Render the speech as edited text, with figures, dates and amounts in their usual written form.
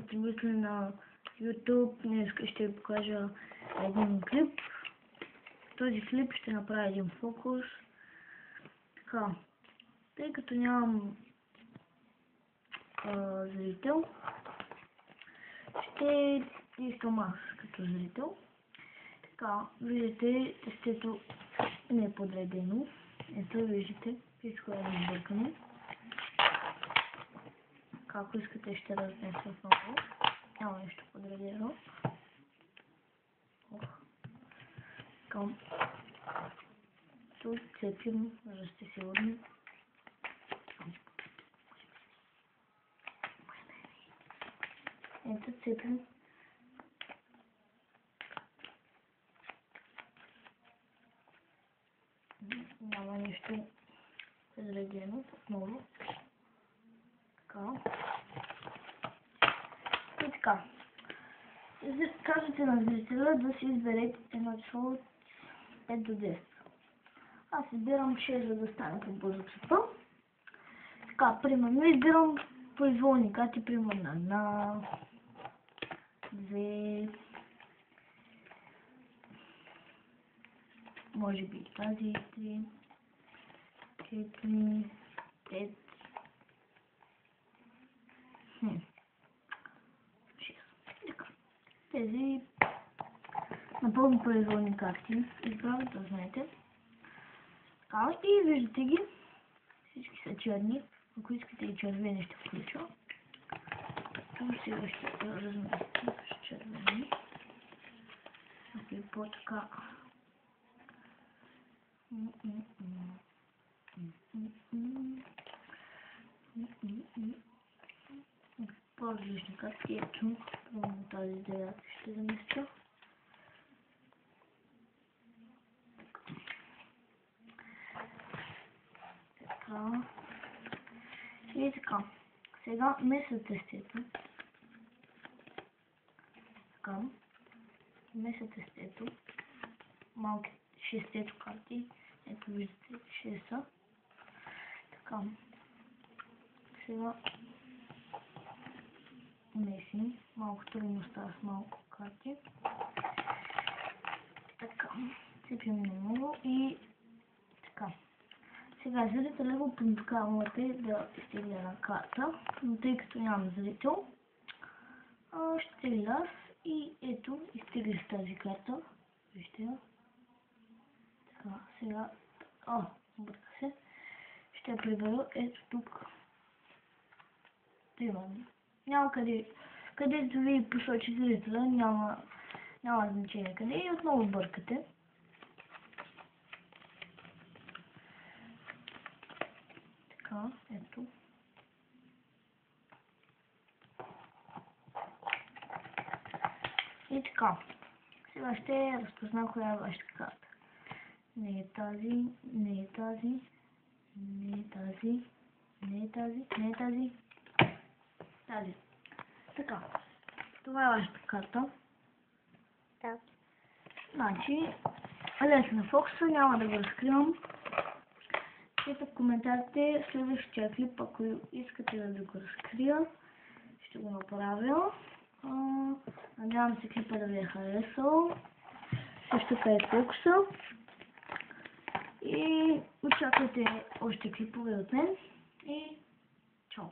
сте мисли на YouTube. Днес ще ви покажа един клип. В този клип ще направя един фокус. Така, тъй като нямам зрител, ще искам аз като зрител. Така, виждате, тестето не е подредено. Ето, виждате, всичко е разбъркано. Ако искате, ще разнеса отново. Няма нещо подредено. Към тук цепим, за да сте сигурни. Ето цепим. Няма нещо подредено отново. Така. И така. Казвате на зрителя да си изберете едно число от 5 до 10. Аз избирам 6, за да стане по-бързо цепа. Така, примерно избирам произволни карти, примерно на 2, може би тази 3, 4, 5, 6. Тези напълно произволни карти избрах, да знаете. Така, и виждате ги. Всички са черни. Ако искате и червени, ще включа. Сега ще разместя с червени. И по-така. По-различни карти. Ето, тази девятка ще заместя. Така. И така. Сега меса тестето. Така. Меса тестето. Малки 6 карти. Ето виждате 6 са. Така. Сега месим. Малко трудно става с малко карти. Така. Цепим много и така. Сега зрителя го предкарвате да изтегля една карта, но тъй като нямам зрител, ще тегля аз и ето изтеглих тази карта. Вижте я. Така, сега, обърка се. Ще я прибера ето тук. Примерно. Няма където ви посочи зрителя, няма значение къде и отново бъркате. Така, ето. И така. Сега ще разпозна коя е вашата карта. Не е тази, не е тази, не е тази, не е тази, не е тази. Тази. Така. Това е вашата карта. Да. Значи, лесно фокуса, няма да го разкривам. Пишете в коментарите следващия клип, ако искате да го разкрия, ще го направя. Надявам се клипа да ви е харесал. Също така е фокуса. И очаквайте още клипове от мен. И чао!